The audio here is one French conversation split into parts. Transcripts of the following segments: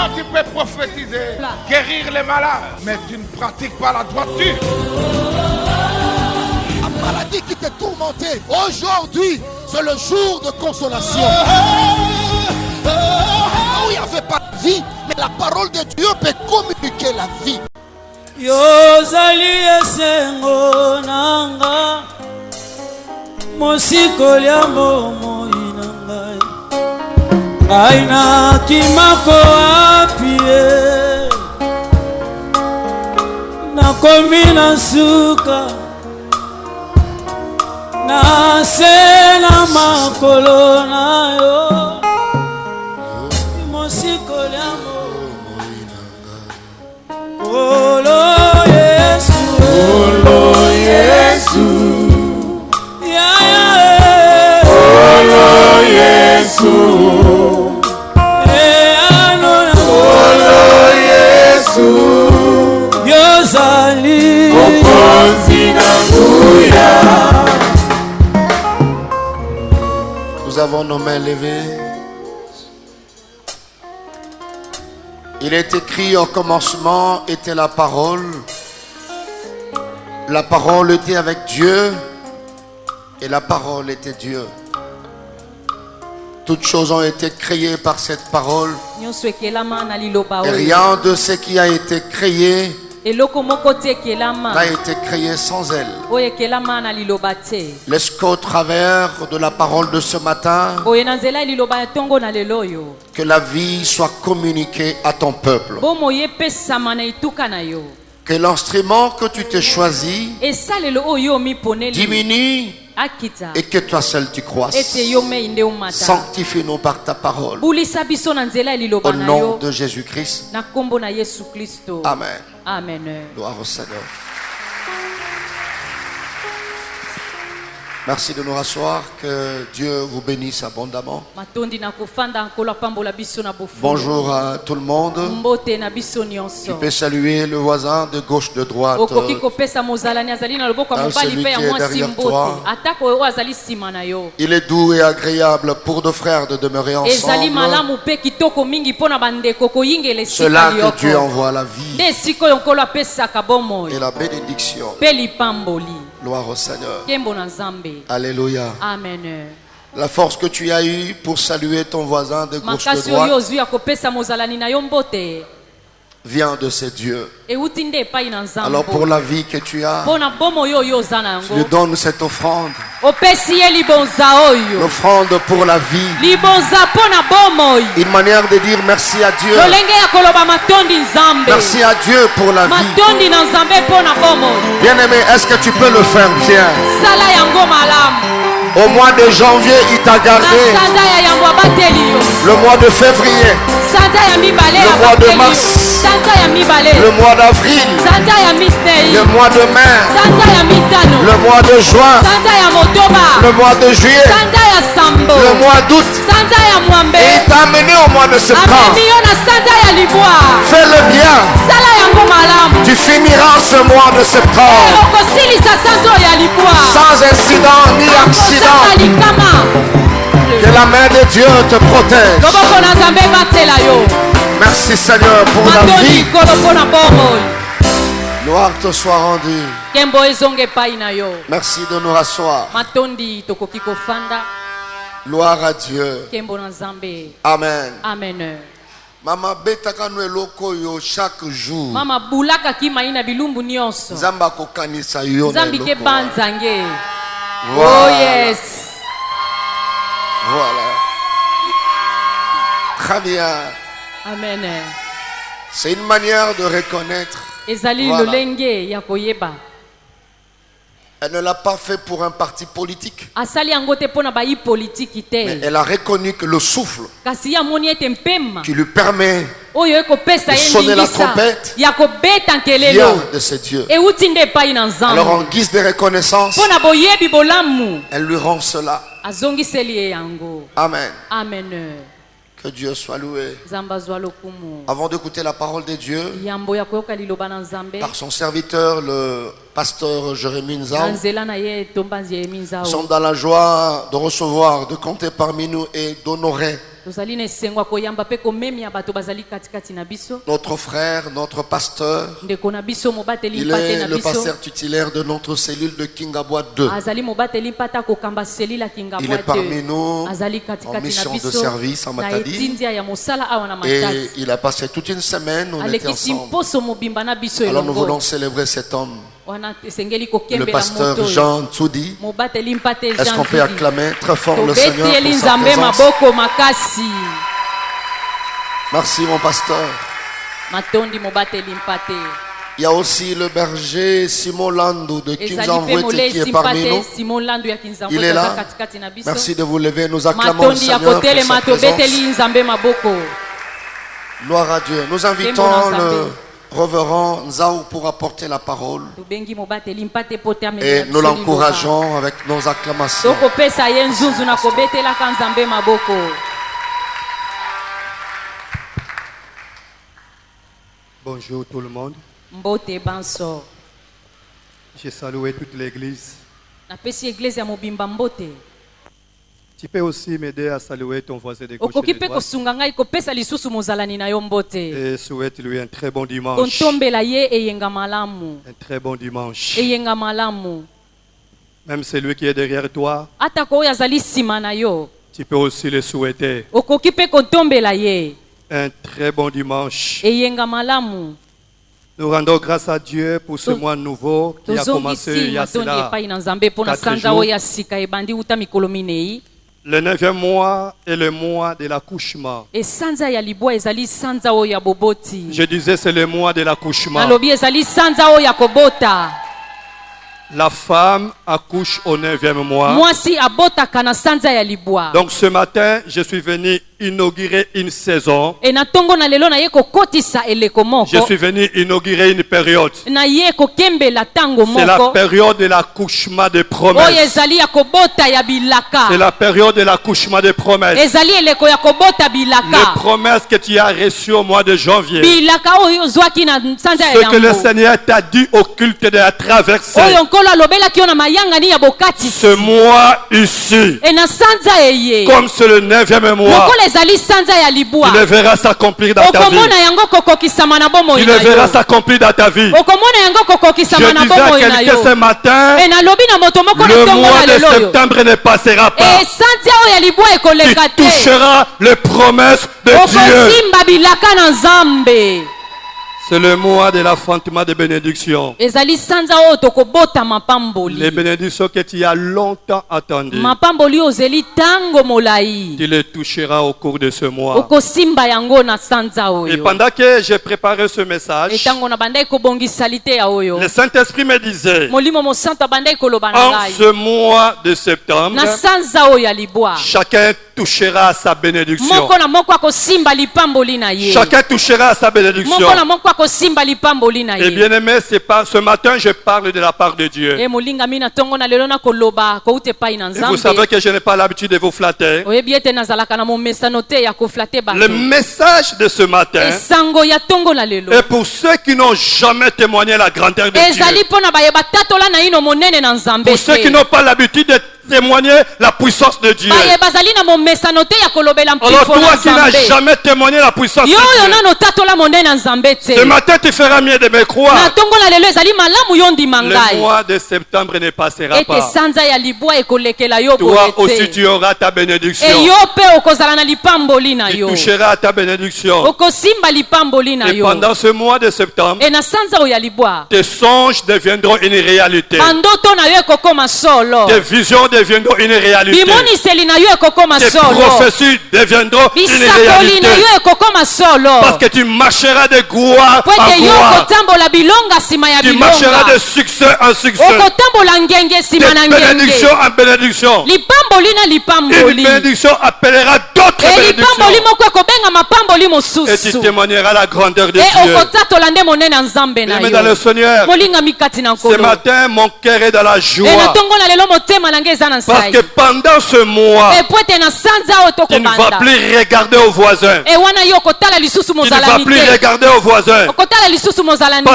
Toi, tu peux prophétiser, guérir les malades, mais tu ne pratiques pas la droiture. La maladie qui te tourmentait, aujourd'hui, c'est le jour de consolation. Où il n'y avait pas de vie, mais la parole de Dieu peut communiquer la vie. Yozali esengo nanga mosiko lya bomoi na ngai ngai nakimako apie nakomi na suka nase na makolo na yo mosiko lya bomoi na ngai Olo Yesu Olo Yesu Ya ya Olo Yesu Olo Yesu Yozali Okonzi na nguya. Nous avons nos mains levées. Il est écrit au commencement était la parole. La parole était avec Dieu et la parole était Dieu. Toutes choses ont été créées par cette parole. Et rien de ce qui a été créé n'a été créé sans elle. Laisse qu'au travers de la parole de ce matin, que la vie soit communiquée à ton peuple. Que l'instrument que tu t'es choisi diminue et que toi seul tu croisses. Sanctifie-nous par ta parole. Au nom de Jésus-Christ. Amen. Amen. Gloire au Seigneur. Merci de nous rasseoir. Que Dieu vous bénisse abondamment. Bonjour à tout le monde. Tu peux saluer le voisin de gauche, de droite. Celui qui est derrière toi. Il est doux et agréable pour deux frères de demeurer ensemble. C'est là que Dieu envoie la vie et la bénédiction. Gloire au Seigneur. Alléluia. Amen. La force que tu as eue pour saluer ton voisin de gauche de droite vient de ces dieux. Alors pour la vie que tu as, tu lui donnes cette offrande. L'offrande pour la vie. Une manière de dire merci à Dieu. Merci à Dieu pour la vie. Bien-aimé, est-ce que tu peux le faire bien? Au mois de janvier, il t'a gardé. Le mois de février. Le mois de mars. Le mois d'avril. Le mois de mai. Le mois de juin. Le mois de juillet. Le mois d'août. Et il t'a amené au mois de septembre. Fais-le bien. Tu finiras ce mois de septembre sans incident ni accident. Que la main de Dieu te protège. Merci Seigneur pour la vie. Gloire te soit rendue. Merci de nous rasseoir. Gloire à Dieu. Amen. Amen. Mama betaka no eloko yo chaque jour. Mama bulaka kimaina bilumbu nyonso. Nzamba kokanisa yo na Nzambi ke banzange. Voilà. Oh yes. Voilà. Très bien. Amen. C'est une manière de reconnaître. Ezali Voilà. lolenge ya koyeba. Elle ne l'a pas fait pour un parti politique. Asali angote pona ba yi politique te. Mais elle a reconnu que le souffle Kasi ya moni ete mpema. qui lui permet Oyo eko pesa de sonner la yendingisa. trompette Ya ko beta nkelelo. vient de ses dieux. E utinde pa ina nzambe. Alors en guise de reconnaissance, Pona boyebi bolamu. elle lui rend cela. Azongiseli yango. Amen. Amen. Que Dieu soit loué. Zamba zwa lokumu. Avant d'écouter la parole de Dieu, Yambo ya koyoka liloba na nzambe. par son serviteur, le pasteur Jérémie Nzao, Nzela na ye tombanzi ye minzao. nous sommes dans la joie de recevoir, de compter parmi nous et d'honorer notre frère, notre pasteur, il est le pasteur titulaire de notre cellule de Kingabwa 2. Il est parmi nous en mission de service en Matadi. Et il a passé toute une semaine, on était ensemble. Alors nous voulons célébrer cet homme, le pasteur Jean Tsoudi. Est-ce qu'on peut acclamer très fort le Seigneur pour sa présence? Merci mon pasteur. Il y a aussi le berger Simon Landou de Kinzamwete qui est parmi nous. Il est là. Merci de vous lever. Nous acclamons le Seigneur pour sa présence. Gloire à Dieu. Nous invitons le Révérend Nzaou pour apporter la parole. Et nous l'encourageons avec nos acclamations. Bonjour tout le monde. J'ai salué toute l'église. Tu peux aussi m'aider à saluer ton voisin de gauche et de droite. Et souhaite lui un très bon dimanche. Un très bon dimanche. Même celui qui est derrière toi, tu peux aussi le souhaiter. Un très bon dimanche. Nous rendons grâce à Dieu pour ce mois nouveau qui a commencé il y a cela 4 jours. Le 9e mois est le mois de l'accouchement. Je disais c'est le mois de l'accouchement. La femme accouche au 9e mois. Donc ce matin, je suis venu inaugurer une saison. Je suis venu inaugurer une période. C'est la période de l'accouchement des promesses. C'est la période de l'accouchement des promesses. Les promesses que tu as reçues au mois de janvier. Ce que le Seigneur t'a dit au culte de la traversée. Ce mois ici, comme c'est le 9e mois, tu le verras s'accomplir dans ta vie. Tu le verras s'accomplir dans ta vie. Je disais à quelqu'un ce matin, le mois de septembre ne passera pas. Tu toucheras les promesses de Dieu. C'est le mois de l'affrontement des bénédictions. Les bénédictions que tu as longtemps attendues. Tu les toucheras au cours de ce mois. Et pendant que j'ai préparé ce message, le Saint-Esprit me disait, en ce mois de septembre, chacun touchera à sa bénédiction. Chacun touchera à sa bénédiction. Et bien aimé, c'est pas ce matin je parle de la part de Dieu. Et vous savez que je n'ai pas l'habitude de vous flatter. Le message de ce matin est pour ceux qui n'ont jamais témoigné la grandeur de Dieu. Pour ceux qui n'ont pas l'habitude de témoigner la puissance de Dieu. Alors toi qui n'as jamais témoigné la puissance de Dieu, ce matin tu feras mieux de me croire. Le mois de septembre ne passera pas. Toi aussi tu auras ta bénédiction. Tu toucheras à ta bénédiction. Et pendant ce mois de septembre, tes songes deviendront une réalité. Tes visions deviendront une réalité. Tes prophéties deviendront une réalité. Parce que tu marcheras de gloire en gloire. Tu marcheras de succès en succès. De bénédiction en bénédiction. Une bénédiction appellera d'autres bénédictions. Et tu témoigneras la grandeur de Dieu. Bien dans le Seigneur, ce matin mon cœur est dans la joie. Parce que pendant ce mois, tu ne vas plus regarder aux voisins. Tu ne vas plus regarder aux voisins. Parce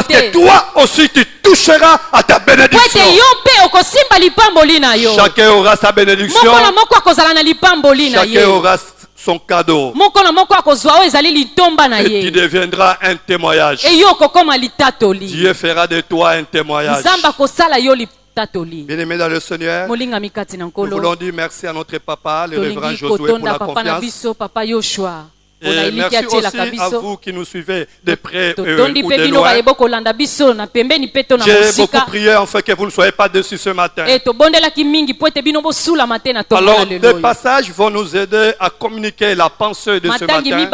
que toi aussi tu toucheras à ta bénédiction. Chacun aura sa bénédiction. Chacun aura son cadeau. Et tu deviendras un témoignage. Dieu fera de toi un témoignage. Bien-aimés dans le Seigneur, nous voulons dire merci à notre papa, le révérend Josué, pour la confiance. Et merci aussi à vous qui nous suivez de près ou de loin. J'ai beaucoup prié afin que vous ne soyez pas déçus ce matin. Alors, des passages vont nous aider à communiquer la pensée de ce matin.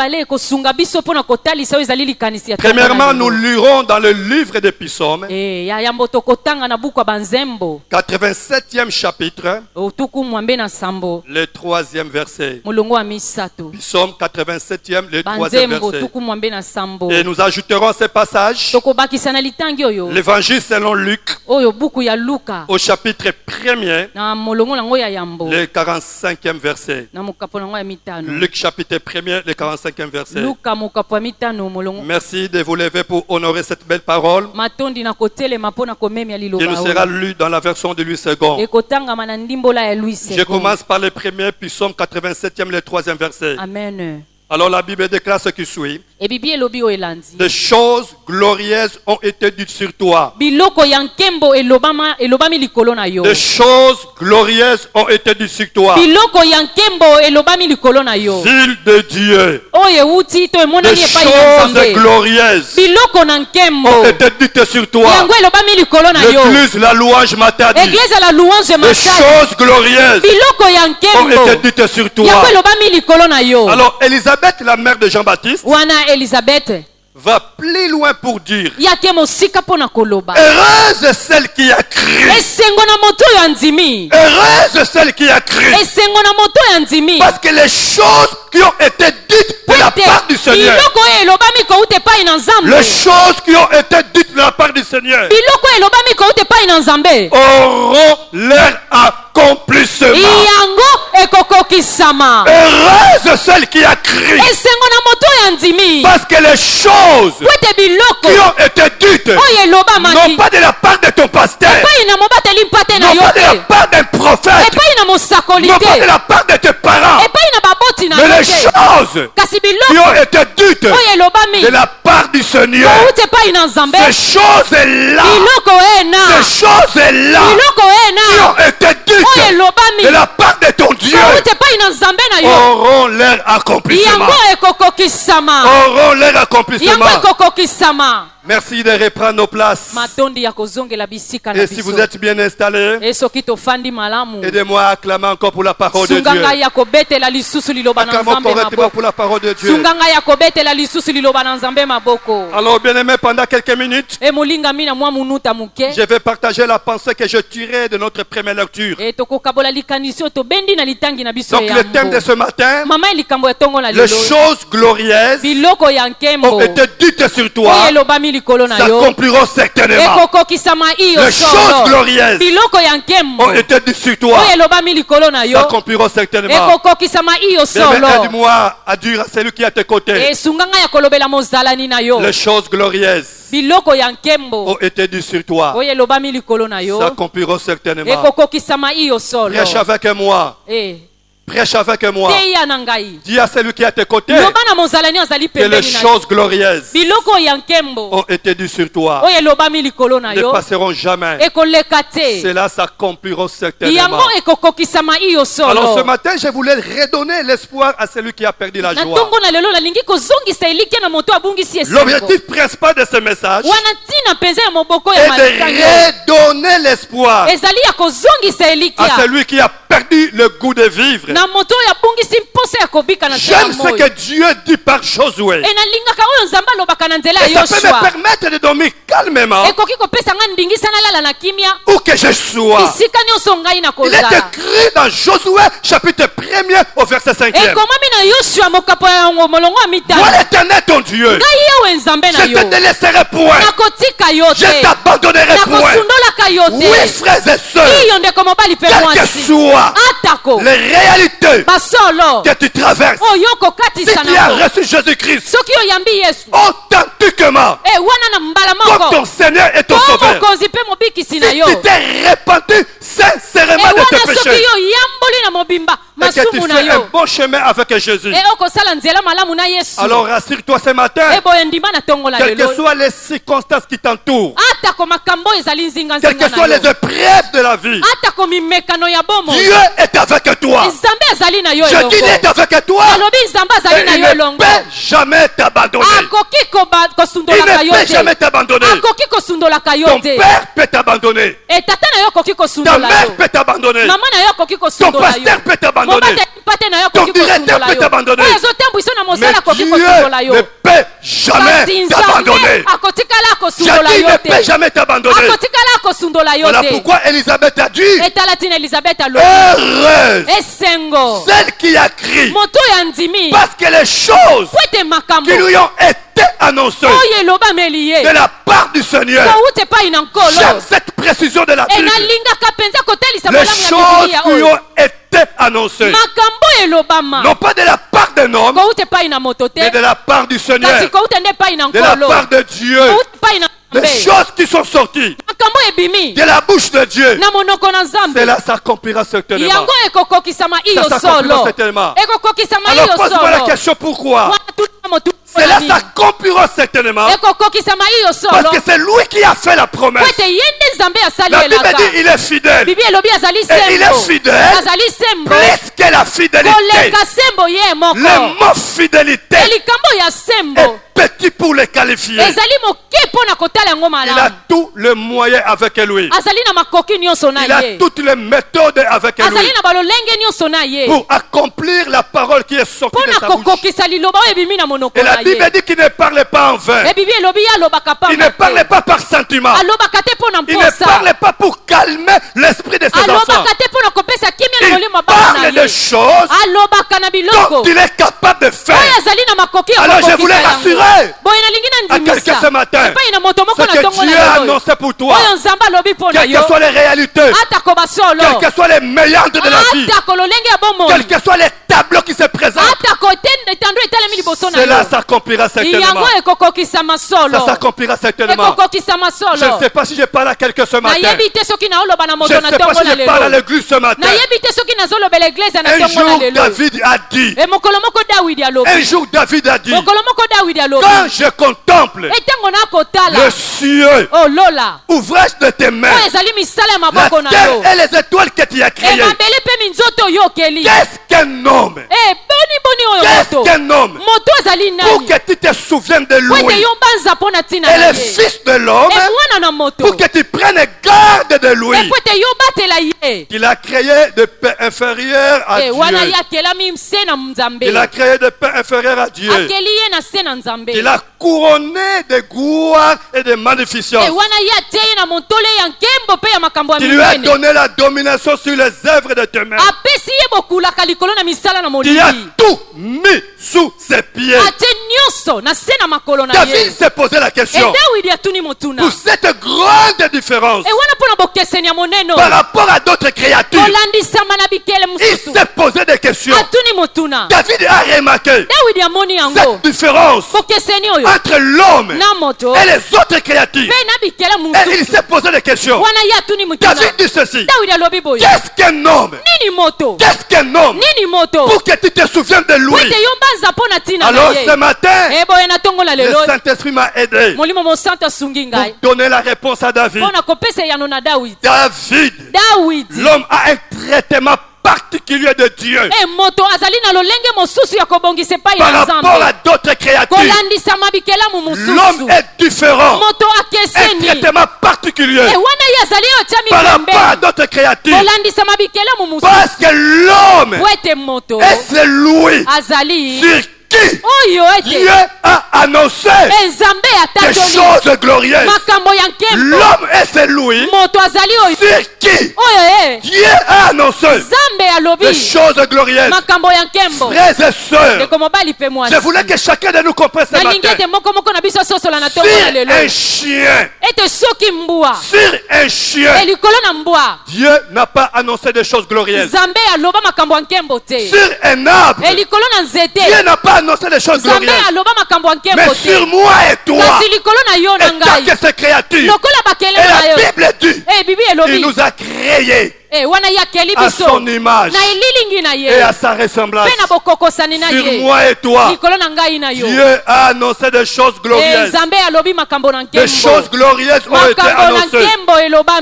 Premièrement, nous lirons dans le livre des psaumes, 87e chapitre, le 3e verset. Psaume 87. Le 3e verset. Et nous ajouterons ce passage, l'évangile selon Luc, au chapitre 1er, le 45e verset. Luc chapitre 1er, le 45e verset. Merci de vous lever pour honorer cette belle parole qui nous sera lue dans la version de Louis II. Je commence par le premier psaume 87e, le 3e verset. Amen. Alors la Bible déclare ce qui suit. Des choses glorieuses ont été dites sur toi. Des choses glorieuses ont été dites sur toi. Ville de Dieu. Des choses glorieuses ont été dites sur toi. L'église, la louange m'a dit. Des choses glorieuses ont été dites sur toi. Alors Élisabeth, la mère de Jean-Baptiste, va plus loin pour dire: heureuse celle qui a cru. Heureuse celle qui a cru. Parce que les choses qui ont été dites de la part du Seigneur, les choses qui ont été dites de la part du Seigneur auront leur accomplissement. Heureuse celle qui a cru. Parce que les choses qui ont été dites, non pas de la part de ton pasteur, non pas de la part d'un prophète, non pas de la part de tes parents, mais les choses qui ont été dites de la part du Seigneur, ces choses-là qui ont été dites de la part de ton Dieu auront leur accomplissement. Auront leur accomplissement. Merci de reprendre nos places. Et si vous êtes bien installés, aidez-moi à acclamer encore pour la parole de Dieu. Acclamons correctement pour la parole de Dieu. Alors, bien-aimés, pendant quelques minutes, je vais partager la pensée que je tirais de notre première lecture. Donc, le thème de ce matin, les choses glorieuses ont été dites sur toi, s'accompliront certainement. Les choses glorieuses ont été dites sur toi, s'accompliront certainement. Aide-moi à dire à celui qui est à tes côtés: les choses glorieuses ont été dites sur toi, s'accompliront certainement. Prêche avec moi. Prêche avec moi. Dis à celui qui est à tes côtés que les choses glorieuses ont été dites sur toi, ne passeront jamais. Cela s'accomplira certainement. Alors ce matin, je voulais redonner l'espoir à celui qui a perdu la joie. L'objectif principal de ce message est de redonner l'espoir à celui qui a perdu le goût de vivre. J'aime ce que Dieu dit par Josué. Et ça peut me permettre de dormir calmement où que je sois. Il est écrit dans Josué chapitre 1er au verset 5e. Moi l'Éternel ton Dieu, je te délaisserai point, je t'abandonnerai point. Oui, frères et sœurs, quelles que soient les réalités que tu traverses, si tu as reçu Jésus-Christ authentiquement comme ton Seigneur et ton Sauveur, si tu t'es répandu sincèrement de tes péchés, et que tu fais un bon chemin avec Jésus. Alors rassure-toi ce matin. Quelles que soient les circonstances qui t'entourent, quelles que soient les épreuves de la vie, Dieu est avec toi. Je dis, il est avec toi. Et il ne peut jamais t'abandonner. Il ne peut jamais t'abandonner. Ton père peut t'abandonner. Ta mère peut t'abandonner. Ton pasteur peut t'abandonner. Ton directeur peut t'abandonner. Mais Dieu ne peut jamais t'abandonner. J'ai dit, il ne peut jamais t'abandonner. Voilà pourquoi Élisabeth a dit, heureuse celle qui a crié, parce que les choses qui lui ont été annoncées de la part du Seigneur. J'aime cette précision de la Bible. Les choses qui lui ont été annoncées, non pas de la part d'un homme, mais de la part du Seigneur, de la part de Dieu. Les choses qui sont sorties de la bouche de Dieu, cela s'accomplira certainement. Ça s'accomplira certainement. Alors pose-moi la question, pourquoi? Cela s'accomplira certainement parce que c'est lui qui a fait la promesse. La Bible dit il est fidèle. Et il est fidèle plus que la fidélité. Le mot fidélité est petit pour les qualifier. Il a tous les moyens avec lui. Il a toutes les méthodes avec lui pour accomplir la parole qui est sortie de sa bouche. Et la Bible dit qu'il ne parle pas en vain. Il ne parle pas par sentiment. Il ne parle pas pour calmer l'esprit de ses enfants. Il parle des choses dont il est capable de faire. Alors je voulais rassurer à quelqu'un ce matin, ce que Dieu a annoncé pour toi, quelles que soient les réalités, quelles que soient les meilleures de la vie, quels que soient les tableaux qui se présentent, cela s'accomplira certainement. Ça s'accomplira certainement. Je ne sais pas si je parle à quelqu'un ce matin. Je ne sais pas si je parle à l'église ce matin. Un jour David a dit, quand je contemple le ciel, ouvrage de tes mains, la terre et les étoiles que tu as créées, qu'est-ce qu'un homme? Qu'est-ce qu'un homme? Pour que tu te souviennes de lui. Et le fils de l'homme, pour que tu prennes garde de lui. Il a créé de paix inférieure à Dieu. Il a créé de paix inférieure à Dieu. Il a couronné de gloire et de magnificence. Il lui a donné la domination sur les œuvres de tes mains. Il a tout mis sous ses pieds. David s'est posé la question, pour cette grande différence par rapport à d'autres créatures, il s'est posé des questions. David a remarqué cette différence entre l'homme et les autres créatures. Et il s'est posé des questions. David dit ceci, qu'est-ce qu'un homme? Qu'est-ce qu'un homme? Pour que tu te souviennes de lui. Alors ce matin, le Saint-Esprit m'a aidé pour donner la réponse à David. David, l'homme a un traitement particulier de Dieu par rapport à d'autres créatures. L'homme est différent, un traitement particulier par rapport à d'autres créatures, parce que l'homme est celui sur qui Dieu a annoncé des choses glorieuses. L'homme est celui sur qui Dieu a annoncé des choses glorieuses. Frères et sœurs, je voulais que chacun de nous comprenne ce matin. Sur un chien, Dieu n'a pas annoncé des choses glorieuses. Sur un arbre, Dieu n'a pas annoncé annoncé des choses glorieuses. Mais sur moi et toi, et tant que ces créatures, et la Bible dit, il nous a créés à son image et à sa ressemblance. Sur moi et toi, Dieu a annoncé des choses glorieuses. Des choses glorieuses ont été annoncées.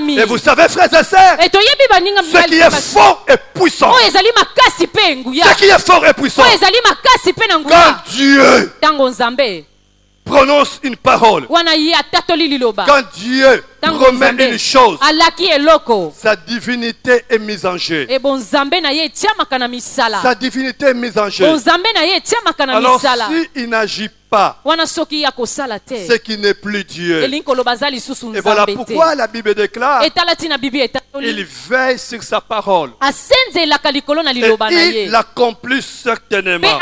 Et vous savez, frères et sœurs, ce qui est fort et puissant, ce qui est fort et puissant, quand Dieu prononce une parole, quand Dieu promet une chose, sa divinité est mise en jeu. Sa divinité est mise en jeu. Alors s'il n'agit pas, ce qui n'est plus Dieu. Et voilà pourquoi la Bible déclare, il veille sur sa parole et il l'accomplit certainement.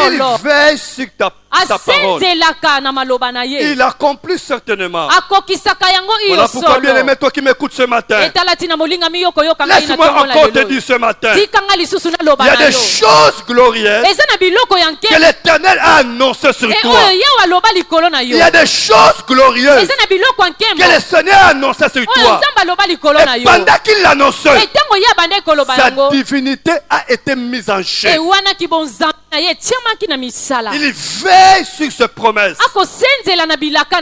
Il veille sur sa parole. Il accomplit certainement. Voilà pourquoi, bien aimé, toi qui m'écoutes ce matin, laisse-moi encore te dire ce matin, il y a des choses glorieuses que l'Éternel a annoncées sur toi. Il y a des choses glorieuses que le Seigneur a annoncées sur toi. Et pendant qu'il l'annonçait, sa divinité a été mise en jeu. Il veille sur ses promesses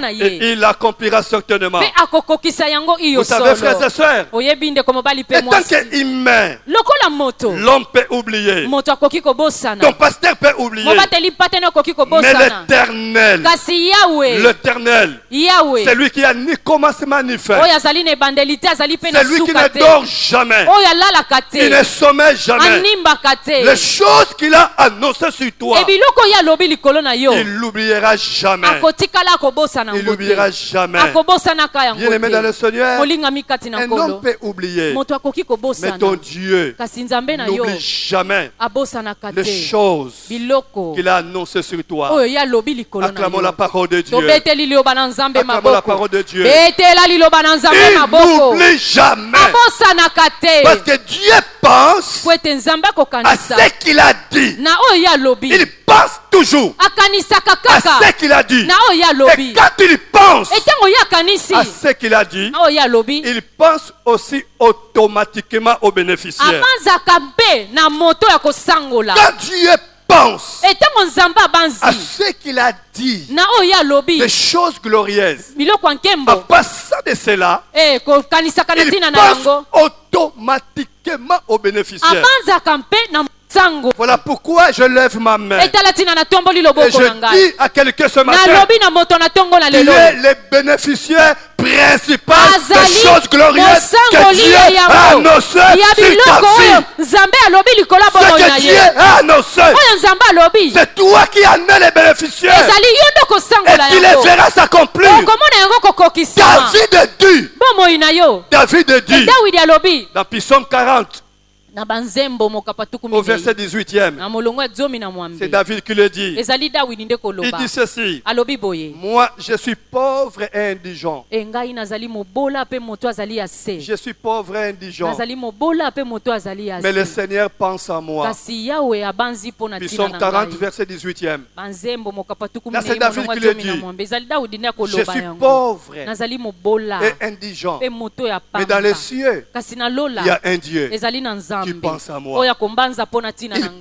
et il l'accomplira certainement. Vous savez, frères et sœurs, et tant qu'humain, l'homme peut oublier, ton pasteur peut oublier, mais l'Éternel, c'est lui qui a ni commencement ni fin, c'est lui qui ne dort jamais, il ne sommeille jamais. Les choses qu'il a annoncées sur toi, il l'oubliera jamais. Il l'oubliera jamais. Bien aimé dans le Seigneur, un homme peut oublier, mais ton Dieu n'oublie jamais les choses qu'il a annoncées sur toi. Acclamons la parole de Dieu. Acclamons la parole de Dieu. Il n'oublie jamais. Parce que Dieu pense à ce qu'il a dit. Il pense toujours à ce qu'il a dit. Et quand il pense à ce qu'il a dit, il pense aussi automatiquement aux bénéficiaires. Quand Dieu pense à ce qu'il a dit, des choses glorieuses, en passant de cela, il pense automatiquement aux bénéficiaires. Voilà pourquoi je lève ma main et je dis à quelqu'un ce matin, tu es le bénéficiaire principal des choses glorieuses que Dieu a annoncées sur ta vie. Ce que Dieu a annoncé, c'est toi qui en es le bénéficiaire et tu les verras s'accomplir. David dit dans Psaume 40 au verset 18e, c'est David qui le dit. Il dit ceci: moi je suis pauvre et indigent. Je suis pauvre et indigent, mais le Seigneur pense à moi. Psaume 40 verset 18e. Là c'est David qui le dit. Je suis pauvre et indigent, mais dans les cieux il y a un Dieu qui pense à moi. Il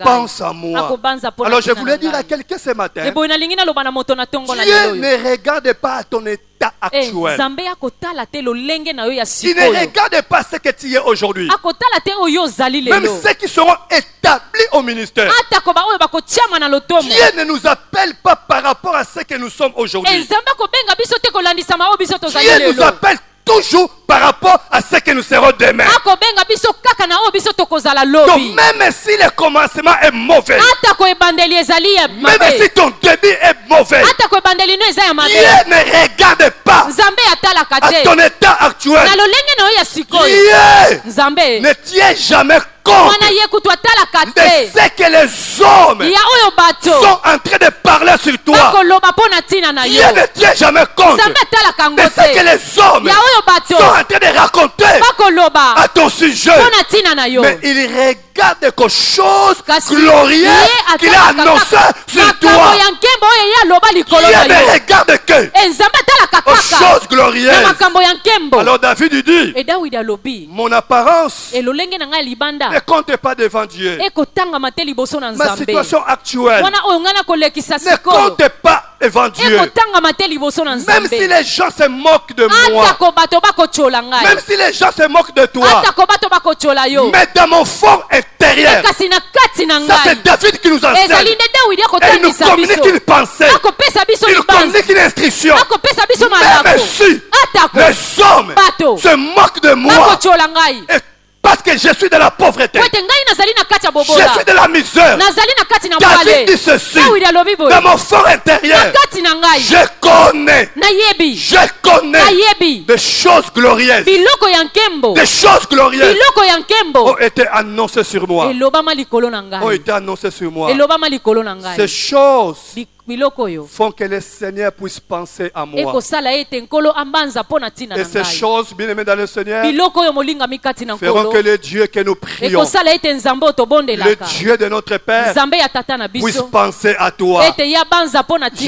pense à moi. Alors je voulais dire à quelqu'un ce matin, Dieu ne regarde pas à ton état actuel. Il ne regarde pas ce que tu es aujourd'hui. Même ceux qui seront établis au ministère, Dieu ne nous appelle pas par rapport à ce que nous sommes aujourd'hui. Dieu nous appelle toujours par rapport à ce que nous serons demain. Donc même si le commencement est mauvais, même si ton début est mauvais, Dieu ne regarde pas à ton état actuel. Dieu ne tient jamais compte de ce que les hommes sont en train de parler sur toi. toi. Dieu ne tient jamais compte de ce que les hommes sont en train de raconter à ton sujet. Mais il regarde quelque chose glorieux qu'il a annoncé sur toi. Dieu ne regarde que aux choses glorieuses. Alors David dit, mon apparence ne compte pas devant Dieu. Ma situation actuelle ne compte pas devant Dieu. Même si les gens se moquent de moi, même si les gens se moquent de toi, mais dans mon fond intérieur, ça c'est David qui nous enseigne. Et il nous communique une pensée, il nous communique une instruction. Même si les hommes se moquent de moi, parce que je suis de la pauvreté, je suis de la misère, David dit ceci, dans mon fort intérieur, je connais des choses glorieuses, des choses glorieuses ont été annoncées sur moi, ont été annoncées sur moi. Ces choses font que le Seigneur puisse penser à moi. Et ces choses, bien aimés dans le Seigneur, feront que le Dieu que nous prions, le Dieu de notre Père, puisse penser à toi. Je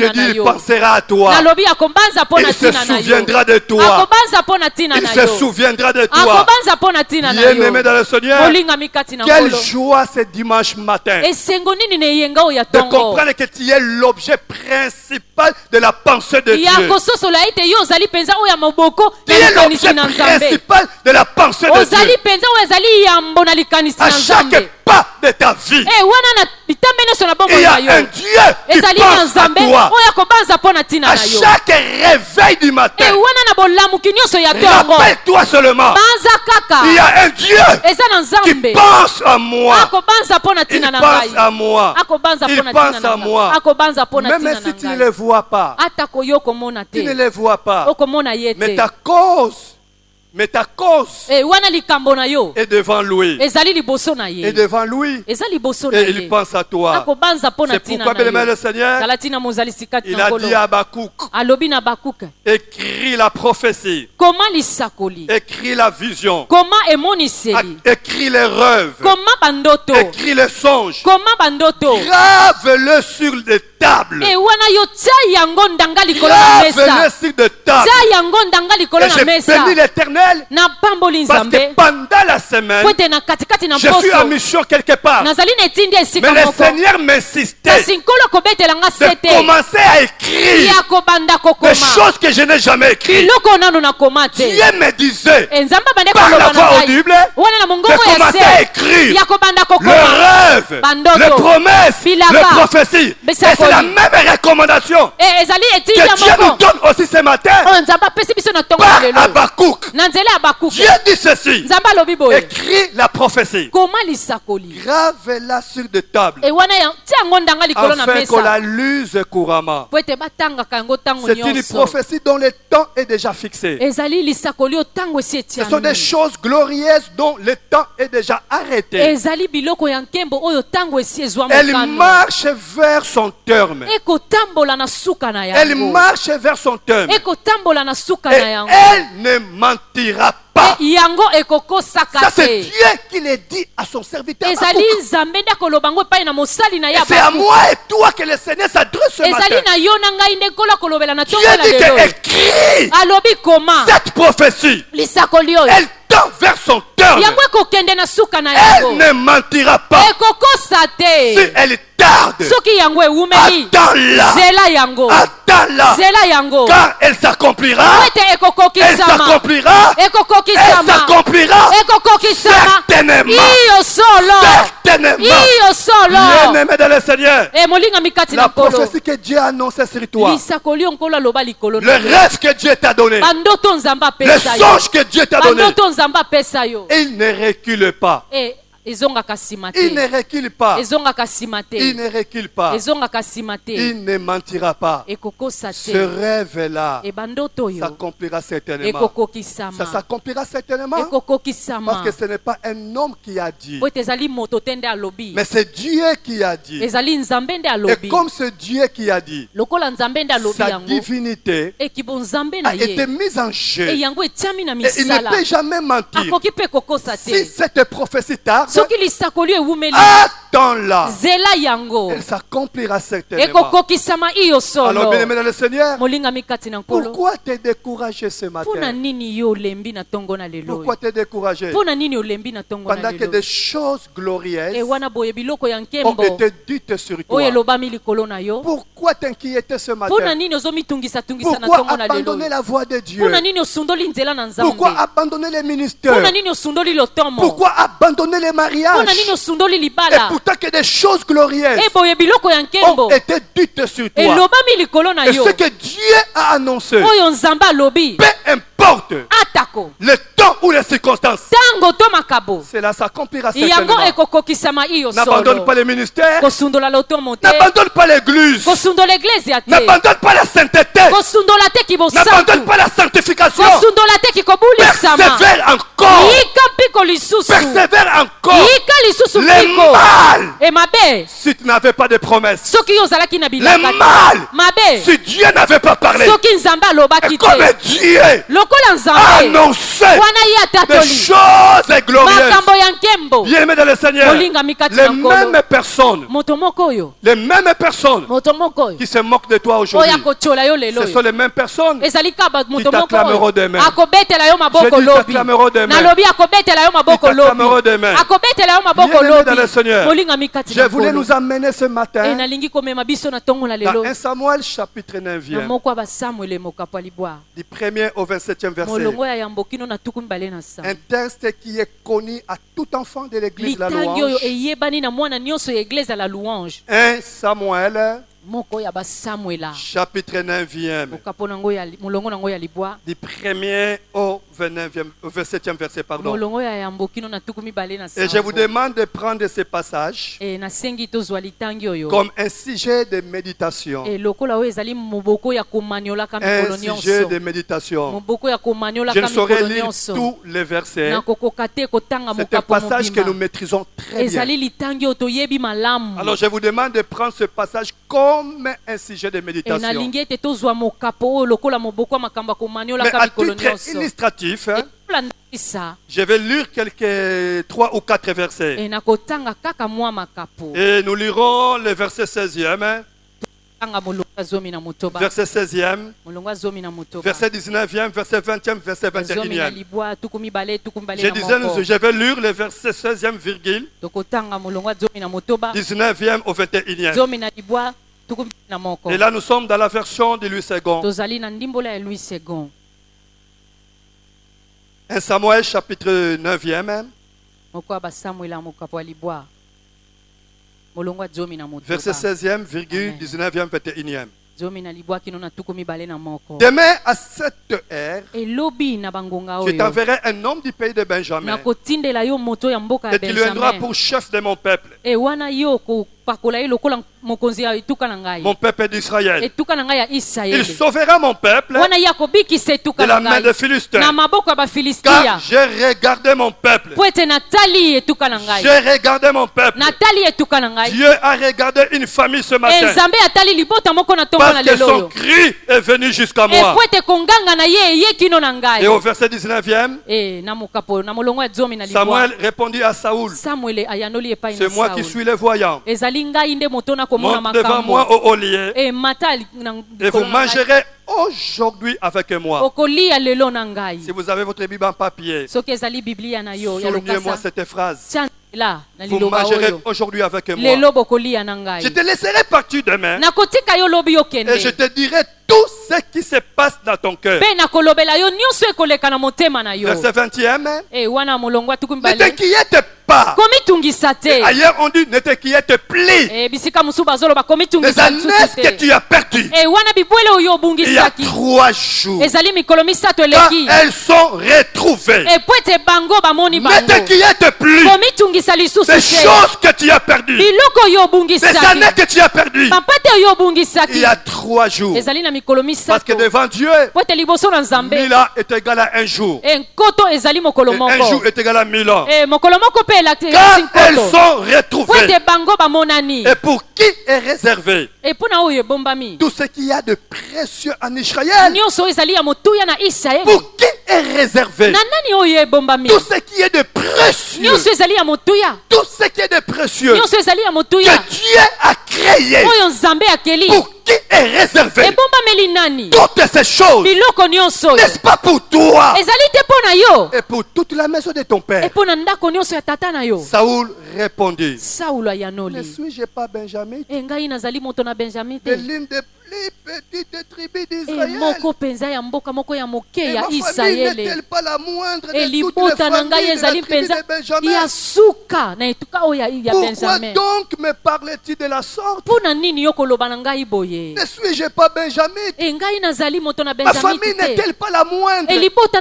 dis, il pensera à toi. Il se souviendra de toi. Il se souviendra de toi. Bien aimé dans le Seigneur, quelle joie ce dimanche matin de comprendre que tu es l'objet principal de la pensée de Dieu. Tu es l'objet principal de la pensée de Dieu. À chaque pas de ta vie, il y a un Dieu qui pense à toi. À chaque réveil du matin, rappelle-toi seulement, il y a un Dieu qui pense à moi. Il pense à moi. Il pense à moi. Même si tu ne le vois pas, tu ne le vois pas, mais ta cause est devant lui. Et devant lui. Et il pense à toi. C'est pourquoi, bien-aimé le Seigneur, il a dit à Habakkuk, écris la prophétie, écris la vision, écris les rêves, écris les songes, grave-le sur les tables, grave-le sur des tables. Et je bénis l'Éternel, parce que pendant la semaine, je suis en mission quelque part. Mais le Seigneur m'insistait de commencer à écrire des choses que je n'ai jamais écrites. Dieu me disait, par la voix audible, de commencer à écrire le rêve, les promesses, les prophéties. Et c'est la même recommandation que Dieu nous donne aussi ce matin par Habakkuk. Dieu dit ceci, écris la prophétie, grave-la sur des tables, afin qu'on la lise couramment. C'est une prophétie dont le temps est déjà fixé. Ce sont des choses glorieuses dont le temps est déjà arrêté. Elle marche vers son terme. Elle marche vers son terme. Et elle ne mentira pas. Ça c'est Dieu qui le dit à son serviteur. Et c'est à moi et toi que le Seigneur s'adresse ce matin. Dieu dit que écrit cette prophétie. Elle tend vers son terme. Elle ne mentira pas. Si elle tarde, attends-la. Attends-la. Quand elle s'accomplira, elle s'accomplira. Elle s'accomplira. Certainement. Certainement. Bien-aimé dans le Seigneur, la prophétie que Dieu a annoncée sur toi, le rêve que Dieu t'a donné, le songe que Dieu t'a donné, il ne recule pas. Il ne recule pas. Il ne recule pas. Il ne mentira pas. Ce rêve-là s'accomplira certainement. Ça s'accomplira certainement. Parce que ce n'est pas un homme qui a dit. Mais c'est Dieu qui a dit. Et comme c'est Dieu qui a dit, sa divinité a été mise en jeu. Et il ne peut jamais mentir. Si cette prophétie tarde, attends-la. Elle s'accomplira certainement. Alors, bien-aimé dans le Seigneur, pourquoi t'es découragé ce matin? Pourquoi t'es découragé? Pendant que des choses glorieuses ont été dites sur toi. Pourquoi t'inquiéter ce matin? Pourquoi abandonner la voie de Dieu? Pourquoi abandonner les ministères? Pourquoi abandonner les mariages? Et pourtant que des choses glorieuses ont été dites sur toi. Et ce que Dieu a annoncé, peu importe le temps ou les circonstances, cela s'accomplira certainement. N'abandonne pas les ministères, n'abandonne pas l'église, n'abandonne pas la sainteté, n'abandonne pas la sanctification. Persévère encore. Persévère encore. Le mal, si tu n'avais pas de promesses, le mal, si Dieu n'avait pas parlé, et comme Dieu a annoncé des choses glorieuses. Bien aimé dans le Seigneur, les mêmes personnes qui se moquent de toi aujourd'hui, ce sont les mêmes personnes qui t'acclameront demain. Je dis t'acclameront demain. T'acclameront demain. Bien aimé dans le Seigneur, je voulais nous amener ce matin dans 1 Samuel chapitre 9e, du 1er au 27e verset. Un texte qui est connu à tout enfant de l'église de la louange. 1 Samuel chapitre 9e, du 1er au 27e verset, pardon. Et je vous demande de prendre ce passage comme un sujet de méditation. Un sujet de méditation. Je ne saurais lire tous les versets. C'est un passage que nous maîtrisons très bien. Alors je vous demande de prendre ce passage comme un sujet de méditation. Mais à titre illustratif, je vais lire quelques 3 ou 4 versets. Et nous lirons le verset 16e. Verset 16e, verset 19e, verset 20e, verset 21e. Je disais, je vais lire le verset 16e, virgule, 19e au 21e. Et là, nous sommes dans la version de Louis II. 1 Samuel, chapitre 9e. Verset 16e, virgule, 19e, 21e. Demain à cette heure, je t'enverrai un homme du pays de Benjamin, et tu le rendras pour chef de mon peuple. Mon peuple d'Israël. Il sauvera mon peuple de la main des Philistins. Car j'ai regardé mon peuple. J'ai regardé mon peuple. Dieu a regardé une famille ce matin. Parce que son cri est venu jusqu'à moi. Et au verset 19e, Samuel répondit à Saoul: c'est moi qui suis le voyant. Monte devant moi au ollier, et vous mangerez aujourd'hui avec moi. Si vous avez votre Bible en papier, soulignez-moi cette phrase: vous mangerez aujourd'hui avec moi. Je te laisserai partir demain, et je te dirai tout ce qui se passe passe dans ton cœur. Verset 21. Ne t'inquiète pas. Et ailleurs on dit ne t'inquiète plus. Les années que tu as perdues il y a 3 jours, quand elles sont retrouvées, ne t'inquiète plus. Ces choses que tu as perdues, ces années que tu as perdues il y a 3 jours, parce que devant Dieu 1000 ans est égal à un jour et un jour est égal à 1000 ans. Quand elles sont retrouvées, et pour qui est réservé tout ce qu'il y a de précieux en Israël? Pour qui est réservé tout ce qui est de précieux? Tout ce qui est de précieux que Dieu a créé, pour qui est réservé toutes ces choses? N'est-ce pas pour toi et pour toute la maison de ton père? Saoul répondit, ne suis-je pas Benjamin, de l'une des plus petites tribus d'Israël? Et ma famille n'est-elle pas la moindre de toutes les familles de la tribu de Benjamin? Pourquoi donc me parles-tu de la sorte? Ne suis-je pas Benjamin? Ma famille n'est-elle pas la moindre de toutes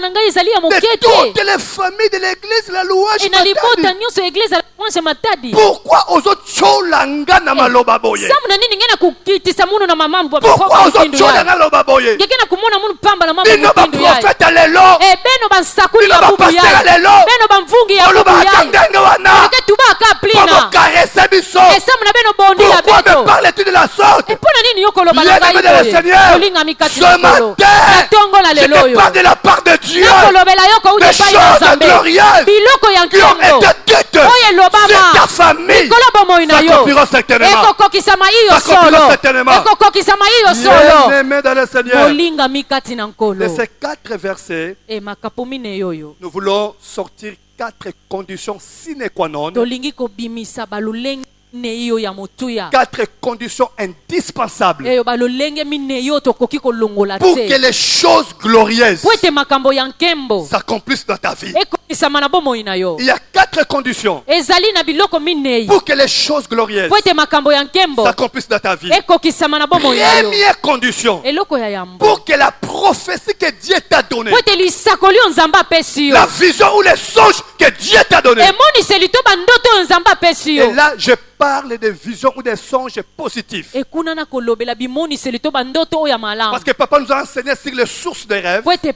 les familles de l'église la louange Matadi? Pourquoi aux autres cholanga na maloba boye? Pourquoi aux autres cholanga loba boye? Bino ba prophète lelo, bino ba pasteur lelo, oloba kanganga wana, comment caresser biso? Pourquoi me parles-tu de la sorte? Bien-aimé de le Seigneur, ce matin, je te parle de la part de Dieu, des choses glorieuses qui ont été dites sur ta famille. S'accompliront certainement. Bien-aimé dans le Seigneur, de ces 4 versets, nous voulons sortir 4 conditions sine qua non, 4 conditions indispensables pour que les choses glorieuses s'accomplissent dans ta vie. Il y a 4 conditions pour que les choses glorieuses s'accomplissent dans ta vie. Première condition, pour que la prophétie que Dieu t'a donnée, la vision ou les songes que Dieu t'a donnés, et là je parle de visions ou des songes positifs. Parce que papa nous a enseigné sur les sources des rêves. Il y a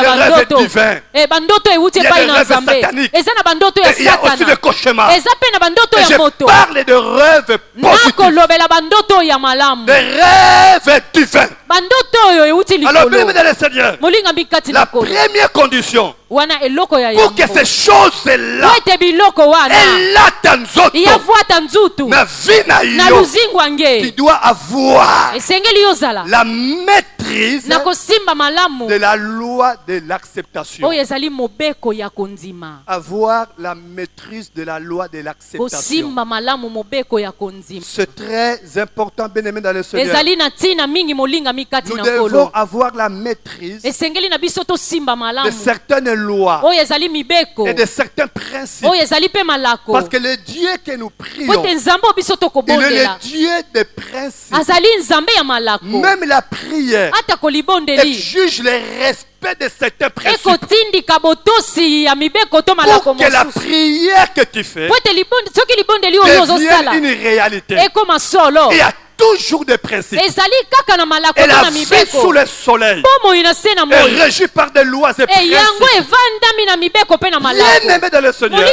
le rêve divin. Il y a le rêve satanique. Et il y a aussi le cauchemar. Et je parle de rêves positifs. Des rêves divins. Alors, bien dans le Seigneur, la première condition pour que ces choses-là tu dois avoir la maîtrise de la loi de l'acceptation. Avoir la maîtrise de la loi de l'acceptation. C'est très important, bien aimé dans le Seigneur. Nous devons avoir la maîtrise de certaines lois et de certains principes. Parce que le Dieu que nous prions, il est le Dieu des principes. Même la prière exige le respect de certains principes. Pour que la prière que tu fais devienne une réalité. Il y a toujours des principes. Et la vie sous le soleil est régie par des lois et principes. Bien-aimé dans le Seigneur,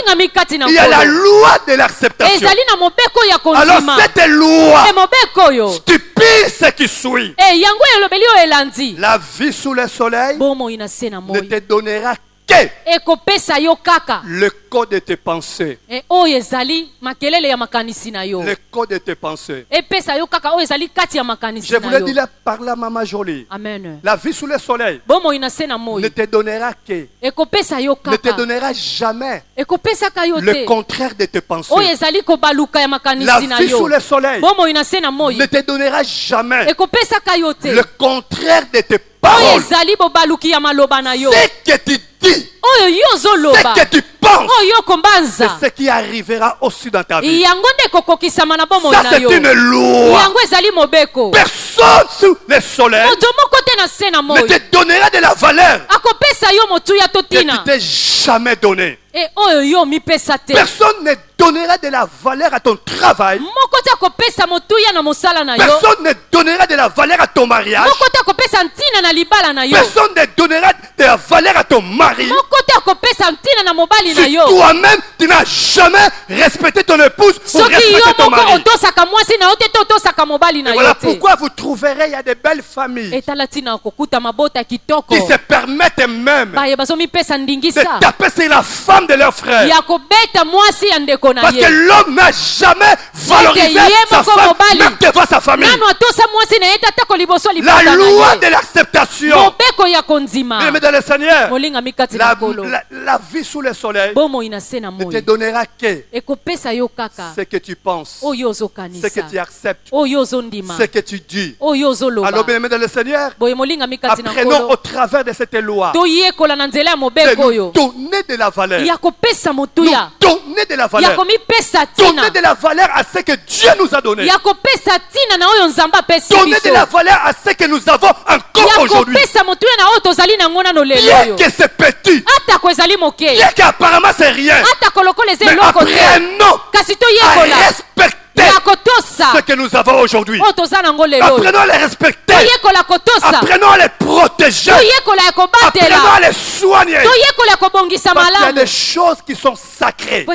il y a la loi de l'acceptation. Alors cette loi stipule ce qui suit. La vie sous le soleil ne te donnera le code de tes pensées. Le code de tes pensées. Je voulais dire par là, Maman Jolie. Amen. La vie sous le soleil ne te donnera que, ne te donnera jamais le contraire de tes pensées. La vie sous le soleil ne te donnera jamais le contraire de tes paroles. Ce que tu dis, ce que tu penses, c'est ce qui arrivera aussi dans ta vie. Ça, c'est une loi. Personne sous le soleil ne te donnera de la valeur que tu t'es jamais donné. Personne ne donnera de la valeur à ton travail. Personne ne donnera de la valeur à ton mariage. Personne ne donnera de la valeur à ton mari. Si toi-même tu n'as jamais respecté ton épouse ou respecté ton mari. Et voilà pourquoi vous trouverez il y a des belles familles qui se permettent même de taper sur la femme de leur frère. Parce que l'homme n'a jamais valorisé sa femme, même devant sa famille. La loi de l'acceptation. Mais dans le Seigneur, la vie sous le soleil ne te donnera que ce que tu penses, ce que tu acceptes, ce que tu dis. Alors bien aimé dans le Seigneur, apprenons au travers de cette loi de nous donner de la valeur. Nous donner de la valeur. Donner de la valeur à ce que Dieu nous a donné. Donner de la valeur à ce que nous avons encore aujourd'hui. Bien que c'est petit, bien qu'apparemment c'est rien, mais apprenons à respecter ce que nous avons aujourd'hui. Apprenons à les respecter. Apprenons à les protéger. Apprenons à les soigner. Parce qu'il y a des choses qui sont sacrées.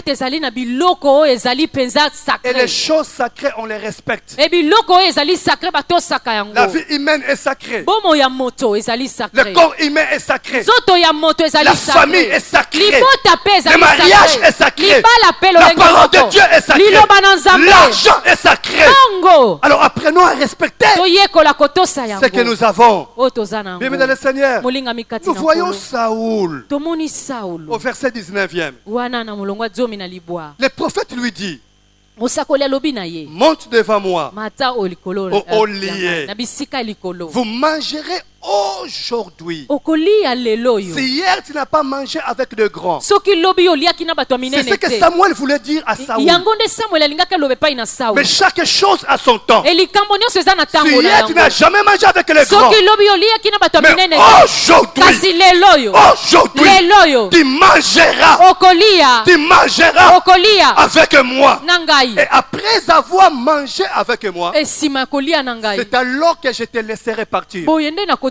Et les choses sacrées, on les respecte. La vie humaine est sacrée. Le corps humain est sacré. La famille est sacrée. Le mariage est sacré. La parole de Dieu est sacrée. L'argent est sacré. Alors apprenons à respecter ce que nous avons. Bien dans le Seigneur, nous voyons Saoul au verset 19e. Le prophète lui dit: monte devant moi au lié. Vous mangerez aujourd'hui. Si hier tu n'as pas mangé avec de grands, c'est ce que Samuel voulait dire à Saoul. Mais chaque chose a son temps. Si hier tu n'as jamais mangé avec les grands, mais aujourd'hui tu mangeras avec moi. Et après avoir mangé avec moi, c'est alors que je te laisserai partir.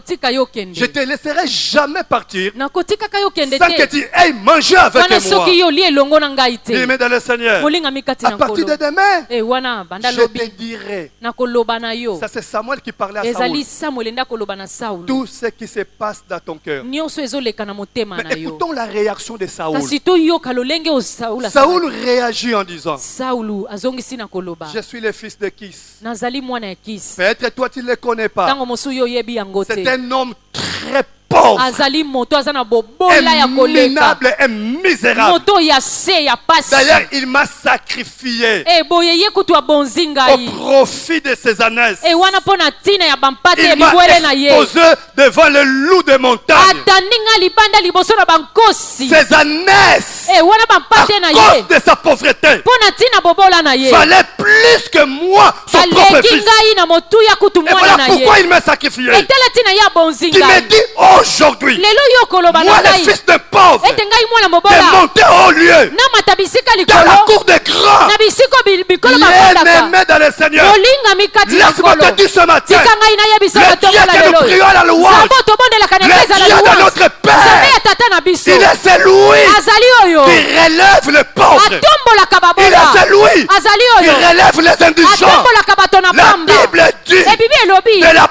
Je te laisserai jamais partir sans que tu aies mangé avec moi. Bien dans le Seigneur, à partir de demain, je te dirai. Ça c'est Samuel qui parlait à Saoul. Tout ce qui se passe dans ton cœur. Mais écoutons la réaction de Saoul. Saoul réagit en disant: je suis le fils de Kis. Peut-être toi tu ne le connais pas. C'est un homme très pauvre, minable et misérable. D'ailleurs, il m'a sacrifié au profit de ses ânesses. Il m'a exposé devant le loup de montagne. Ses ânesses, à cause de sa pauvreté, valait plus que moi, son propre fils. Et voilà pourquoi il m'a sacrifié. Il me dit aujourd'hui, moi le fils de pauvre, de monter au lieu, dans la cour des grands. Bien-aimé dans le Seigneur, laisse-moi te dire ce matin, le Dieu que nous prions à la louange, le Dieu de notre Père, il est celui qui relève le pauvre. Il est celui qui relève les indigents. La Bible dit de la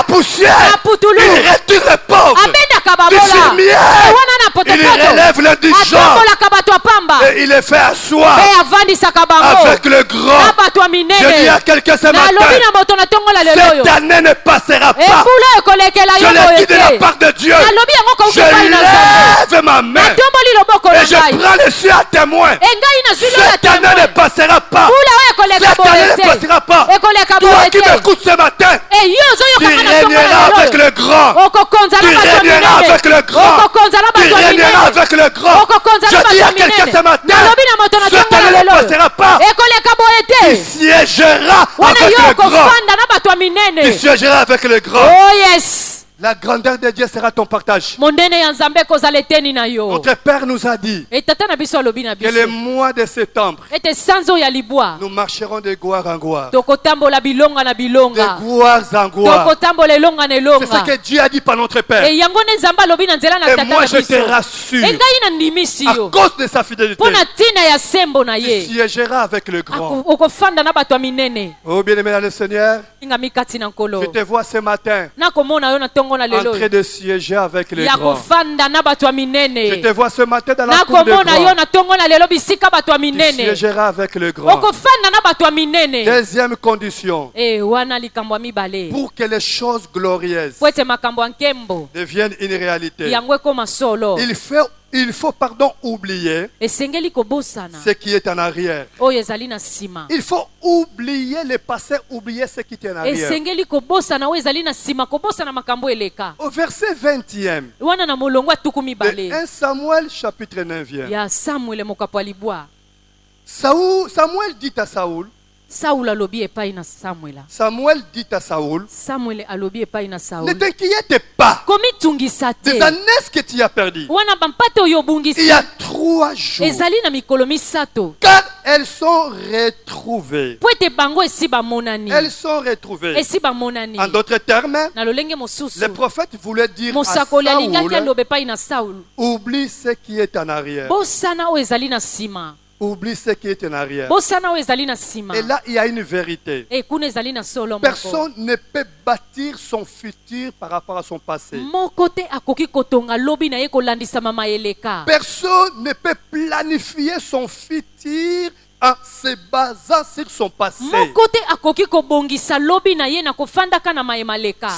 poussière, il retire le pauvre infirmier. Il relève l'indigent. Et il est fait asseoir avec le grand. Je dis à quelqu'un ce matin, cette année ne passera pas. Je l'ai dit de la part de Dieu. Je lève ma main et je prends les cieux à témoin. Cette année ne passera pas. Cette année ne passera pas. Toi qui m'écoutes ce matin, tu régneras avec le grand. Tu régneras avec le grand. Tu régneras avec le grand. Je dis à quelqu'un ce matin, cette année ne passera pas. Tu siégeras avec le grand. Tu siégeras avec le grand. Oh yes. La grandeur de Dieu sera ton partage. Notre Père nous a dit que le mois de septembre, nous marcherons de gloire en gloire. De gloire en gloire. C'est ce que Dieu a dit par notre Père. Et moi je te rassure, à cause de sa fidélité, tu siégeras avec le grand. Oh bien-aimé dans le Seigneur, je te vois ce matin en train de siéger avec les grands. Je te vois ce matin dans la cour de grand. Tu siégeras avec le grand. Deuxième condition, pour que les choses glorieuses deviennent une réalité, il faut oublier ce qui est en arrière. Il faut oublier le passé, oublier ce qui est en arrière. Au verset 20e de 1 Samuel chapitre 9e, Samuel dit à Saoul, Samuel dit à Saoul, ne t'inquiète pas des années que tu as perdues. Il y a 3 jours, car elles sont retrouvées. Elles sont retrouvées. En d'autres termes, le prophète voulait dire à Saoul, oublie ce qui est en arrière. Oublie ce qui est en arrière. Et là, il y a une vérité. Personne ne peut bâtir son futur par rapport à son passé. Personne ne peut planifier son futur en se basant sur son passé.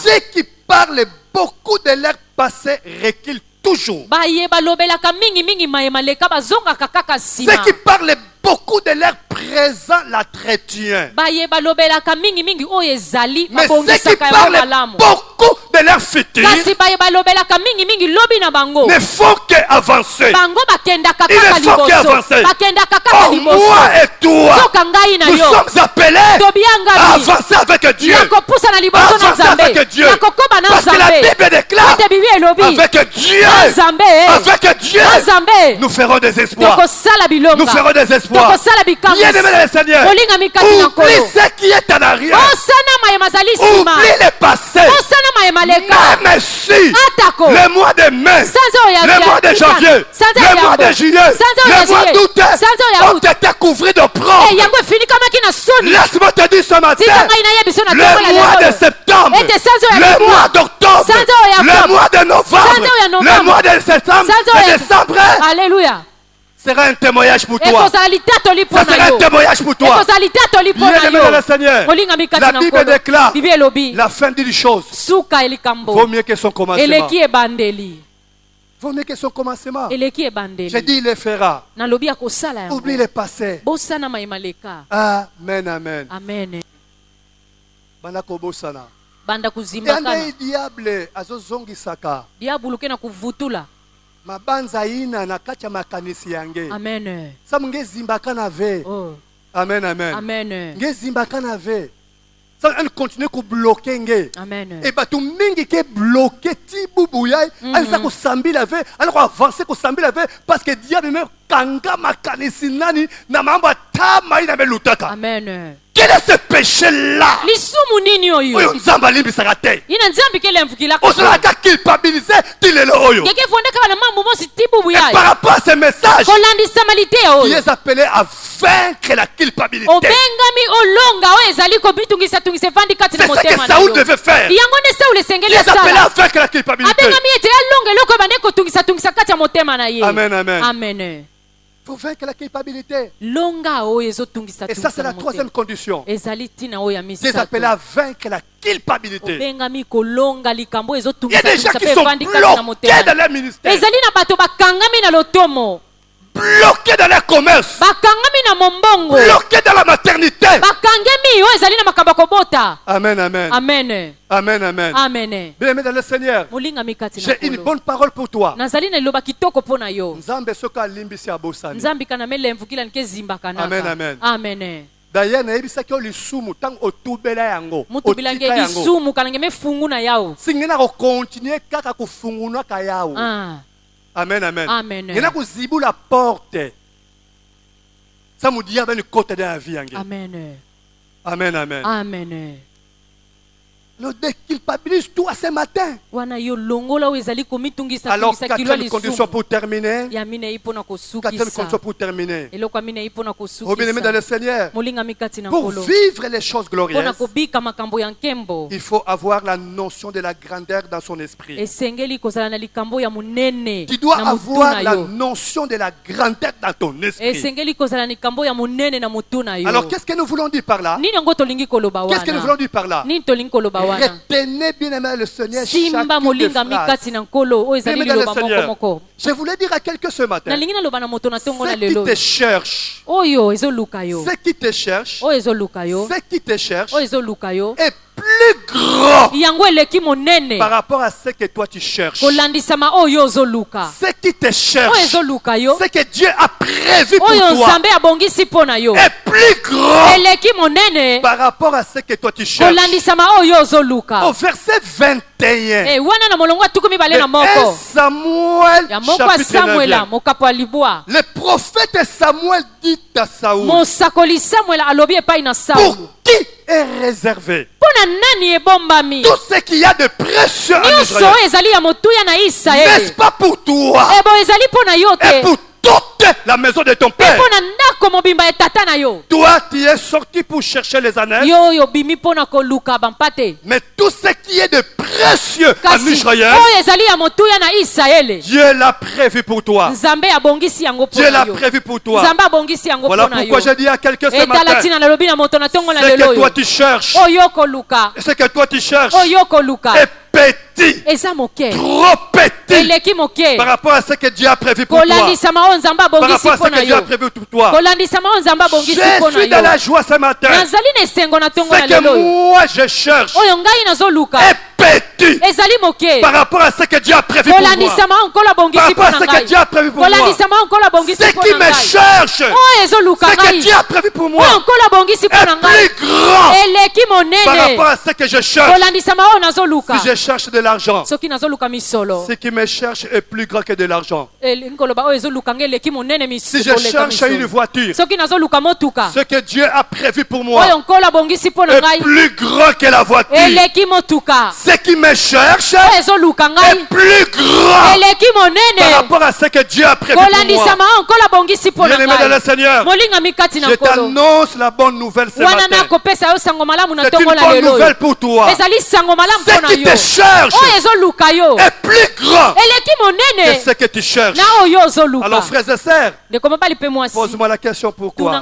Ceux qui parlent beaucoup de leur passé reculent toujours. Ceux qui parlent beaucoup de leur présent l'entretien. Mais ceux qui parlent beaucoup de leur futur ne font qu'avancer. Ils ne font qu'avancer. Oh, moi et toi, nous sommes appelés à avancer avec Dieu. Avancer avec Dieu. Parce que la Bible déclare avec Dieu, avec Dieu, nous ferons des espoirs. Nous ferons des espoirs. Bien-aimé le Seigneur, oublie ce qui est en arrière. Oublie le passé. Même si le mois de mai, le mois de janvier, le mois de juillet, le mois d'août ont été couverts de promesses. Laisse-moi te dire ce matin, le mois de septembre, le mois d'octobre, le mois de novembre, le mois de septembre et décembre, alléluia, sera un témoignage pour toi. Ça sera un témoignage pour toi. Bien-aimé dans le Seigneur, la Bible déclare la fin d'une chose vaut mieux que son commencement. Vaut mieux que son commencement. J'ai dit il le fera. Oublie le passé. Amen, amen. Amen. Banda kuzimbakana. Diable azozongisaka. Diablo kena kuvutula. Mabanza ina na kacha makanisi yange. Amen. Samu ngezimbakana ve. Oh. Amen, amen. Amen. Ngezimbakana ve. Ça on continue ku bloquer nge. Amen. Et batu mingi ke bloquer ti bubuya, alisa ku sambila ve, alors avancer ku sambila ve parce que diable me kanga makanisi nani na mambo tama ina belutaka. Amen. Quel est ce péché-là? Oyo nzamba limbisaka te. Osalaka culpabiliser tilelo oyo. Et par rapport à ce message, il est appelé à vaincre la culpabilité. C'est ce que Saoul Saoul devait faire. Il est appelé à vaincre la culpabilité. Amen, amen. Amen. Il faut vaincre la culpabilité. Et ça, c'est la troisième condition. Tu es appelé à vaincre la culpabilité. Il y a des gens qui sont bloqués dans leur ministère, bloqués dans leur commerce, bloqués dans la maternité. Amen, amen. Amen. Amen, amen. Amen. Bien-aimé dans le Seigneur, j'ai une bonne parole pour toi. Amen, amen. Amen. D'ailleurs, nayebisaki lisumu tant otubela yango. Mutubilange lisumu kalange mefungu na yao. Singena ko continuer kaka kufunguna ka yao. Amen, amen. Amen. Ngena kuzibu la porte. Ça me dit avec une côte de la vie. Amen. Amen, amen. Amen. Le déculpabilise tout à ce matin. Alors, quatrième condition pour terminer. Quatrième condition pour terminer. Au bien-aimé dans le Seigneur, pour vivre les choses glorieuses, il faut avoir la notion de la grandeur dans son esprit. Tu dois avoir la notion de la grandeur dans ton esprit. Alors, qu'est-ce que nous voulons dire par là? Qu'est-ce que nous voulons dire par là? Retenez bien aimé le Seigneur chacune des phrases. Je voulais dire à quelqu'un ce matin, ceux qui te cherchent, ceux qui te cherchent, ceux qui te cherchent est plus grand par rapport à ce que toi tu cherches. Ceux qui te cherchent, ce que Dieu a prévu pour toi est plus grand par rapport à ce que toi tu cherches. Au verset 21 de 1 Samuel chapitre 9, le prophète Samuel dit à Saoul, pour qui est réservé tout ce qu'il y a de précieux en Israël, n'est-ce pas pour toi et pour toute la maison de ton père? Toi, tu es sorti pour chercher les ânes, mais tout ce qui est de précieux en Israël, Dieu l'a prévu pour toi. Dieu l'a prévu pour toi. Voilà pourquoi je dis à quelqu'un ce matin, ce que toi tu cherches, ce que toi tu cherches est petit, trop petit par rapport à ce que Dieu a prévu pour toi, par rapport à ce que Dieu a prévu pour toi. Je suis dans la joie ce matin. Ce que moi je cherche est petit par rapport à ce que Dieu a prévu pour moi, par rapport à ce que Dieu a prévu pour moi. Ce qui me cherche, ce que Dieu a prévu pour moi est plus grand par rapport à ce que je cherche. Si je cherche de l'argent, ce qui me cherche est plus grand que de l'argent. Si je cherche une voiture, ce que Dieu a prévu pour moi est plus grand que la voiture. Ce qui me cherche est plus grand par rapport à ce que Dieu a prévu pour moi. Bien-aimé dans le Seigneur, je t'annonce la bonne nouvelle ce matin. C'est une bonne nouvelle pour toi. Ce qui te cherche est plus grand que ce que tu cherches. Alors frères et sœurs, pose-moi la question pourquoi.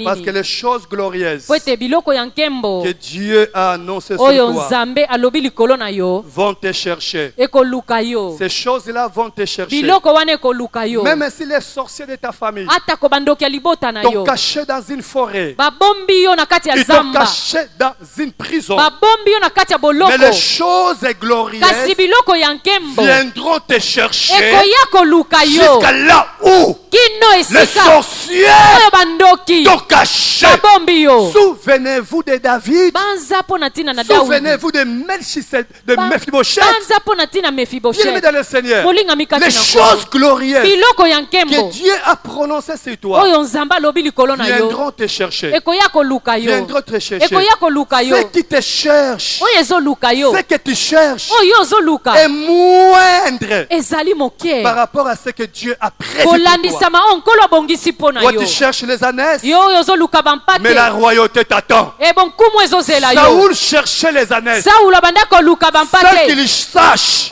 Parce que les choses glorieuses que Dieu a annoncées sur toi vont te chercher. Ces choses-là vont te chercher. Même si les sorciers de ta famille t'ont caché dans une forêt, ils t'ont caché dans une prison, mais les choses glorieuses viendront te chercher jusqu'à là où les sorciers t'ont caché. Souvenez-vous de David. Souvenez-vous de Mephibosheth. Bien-aimé dans le Seigneur, les choses glorieuses que Dieu a prononcées sur toi viendront te chercher. Viendront te chercher. Ce qui te cherche, ce que tu cherches est moindre par rapport à ce que Dieu a prévu pour toi. Toi tu cherches les ânesses, mais la royauté t'attend. Saoul cherchait les ânesses, sans qu'il sache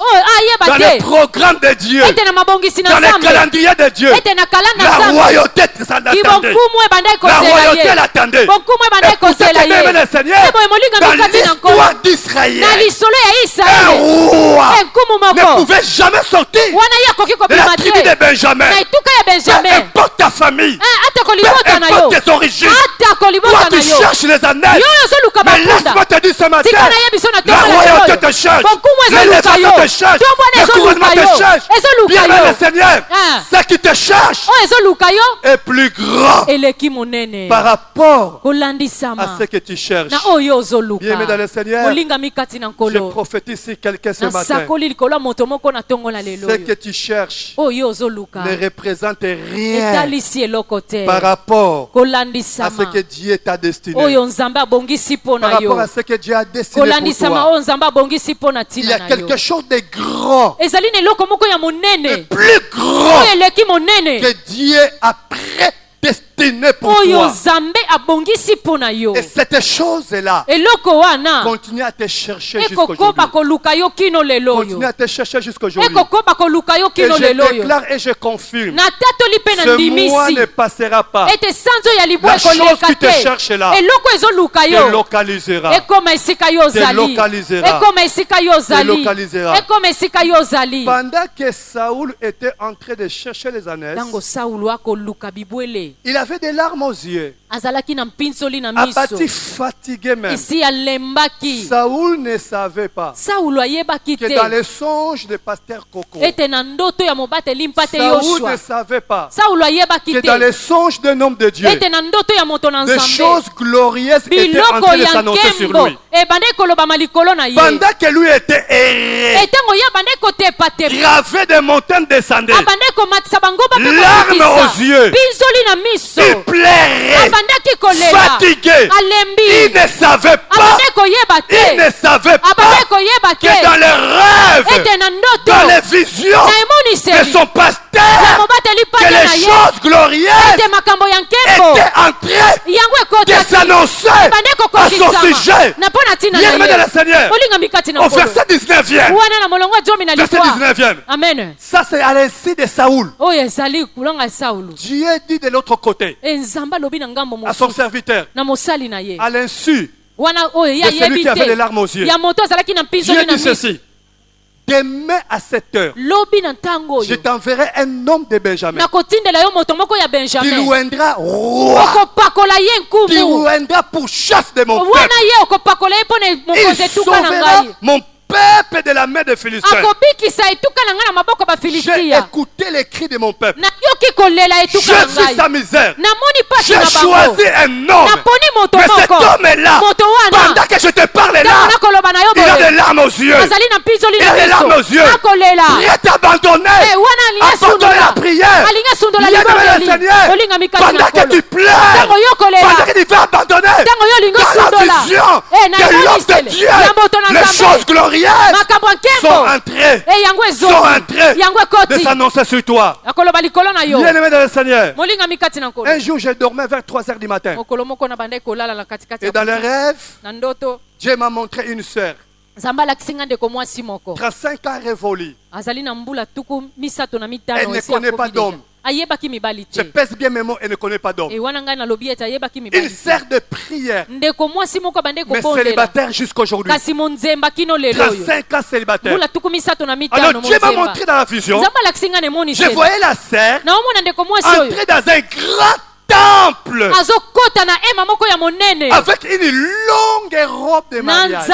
dans les programmes de Dieu, dans les calendriers de Dieu, la royauté l'attendait. La royauté l'attendait. Écoutez bien le Seigneur, dans l'histoire d'Israël, un roi ne pouvait jamais sortir de la tribu de Benjamin. Peu importe ta famille, peu importe tes origines, toi tu cherches les ânesses. Mais laisse-moi te dire ce matin, la royauté te cherche, l'élévation te cherche, le gouvernement te cherche. Bien le Seigneur, ce qui te cherche est plus grand par rapport à ce que tu cherches. Bien aimé dans le Seigneur, je prophétise ici quelqu'un ce matin. Ce que tu cherches ne représente rien par rapport à ce que Dieu t'a destiné. Par rapport à ce que Dieu a destiné pour toi. Il y a quelque chose de grand, de plus grand que Dieu a prédestiné pour toi. Et cette chose-là continue à te chercher jusqu'aujourd'hui. Continue à te chercher jusqu'aujourd'hui. Et je déclare et je confirme, ce mois ne passera pas. La chose qui te cherche là te localisera. Te localisera. Pendant que Saoul était en train de chercher les ânesses, il avait des larmes aux yeux. Abattu, fatigué même. Saoul ne savait pas que dans les songes de pasteur Coco, Saoul ne savait pas que dans les songes d'un homme de Dieu, des choses glorieuses étaient en train de s'annoncer sur lui. Pendant que lui était erré, gravé des montagnes descendaient, larmes aux yeux, il plairait, fatigué. Il ne savait pas que dans les rêves, dans les visions de son pasteur, que les choses glorieuses étaient en train de s'annoncer à son sujet. Bien aimé dans le Seigneur, au verset 19e, verset 19e, ça c'est à l'insu de Saoul. Dieu dit de l'autre côté à son serviteur, à l'insu de celui qui avait les larmes aux yeux, Dieu dit ceci: demain à 7 heures, je t'enverrai un homme de Benjamin. Tu l'oindras roi. Tu l'oindras pour chef de mon peuple. Il sauvera mon peuple de la main des Philistins. J'ai écouté les cris de mon peuple. J'ai vu sa misère. J'ai choisi un homme. Mais cet homme-là, pendant que je te parle là, il a des larmes aux yeux. Il a des larmes aux yeux. Prêt à abandonner. Abandonner la prière. Il y a le Seigneur. Pendant que tu pleures, pendant que tu vas abandonner, dans la vision de l'homme de Dieu, les choses glorieuses sont en train de s'annoncer sur toi. Bien aimé dans le Seigneur, un jour je dormais vers 3 heures du matin. Et dans le rêve, Dieu m'a montré une sœur, 35 ans révolue. Elle ne connaît pas d'homme. Je pèse bien mes mots et ne connaît pas d'homme. Une sœur de prière, mais célibataire jusqu'aujourd'hui. 35 ans célibataire. Alors Dieu m'a montré dans la vision, je voyais la sœur entrer dans un grand temple avec une longue robe de mariage.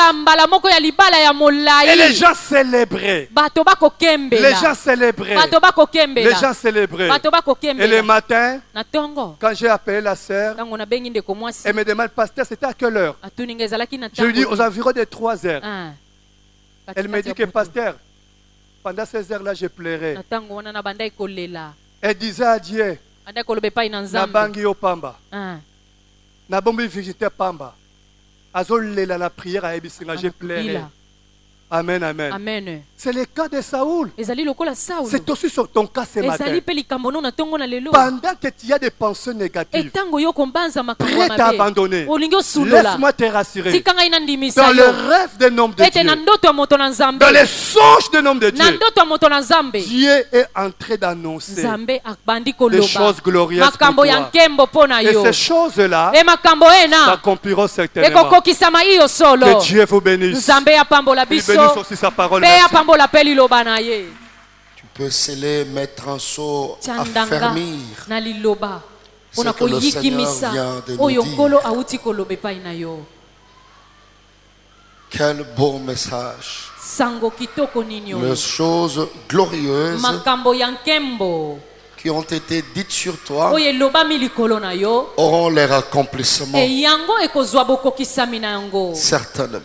Et les gens célébraient. Les gens célébraient. Les gens célébraient. Et le matin, quand j'ai appelé la sœur, elle me demande, pasteur, c'était à quelle heure? Je lui dis aux environs de 3 heures. Elle me dit que, pasteur, pendant ces heures-là, je pleurais. Elle disait à Dieu, nabangi yo pamba, nabombi visiter pamba, azolela la prière à ebisinga, j'ai pleuré. Amen, amen. Amen. C'est le cas de Saoul. C'est aussi sur ton cas ce matin. Pendant que tu as des pensées négatives, prêt à abandonner, laisse-moi te rassurer. Dans le rêve d'un homme de Dieu, dans les songes d'un homme de Dieu, Dieu est en train d'annoncer des choses glorieuses pour toi. Et ces choses-là s'accompliront certainement. Que Dieu vous bénisse. Il bénisse aussi sa parole. Tu peux sceller, mettre un sceau, affermir ce que le Seigneur vient de nous dire. Quel beau message. Les choses glorieuses qui ont été dites sur toi auront leur accomplissement. Certainement.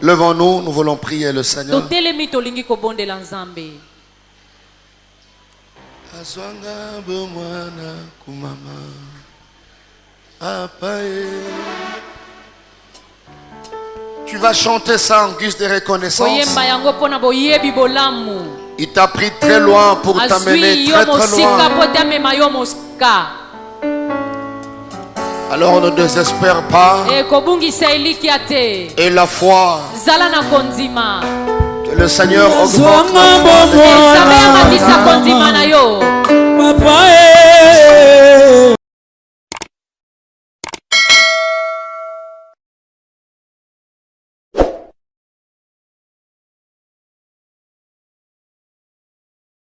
Levons-nous, nous voulons prier le Seigneur. Tu vas chanter ça en guise de reconnaissance. Il t'a pris très loin pour t'amener très très loin. Alors ne désespère pas. Et la foi, que le Seigneur augmente.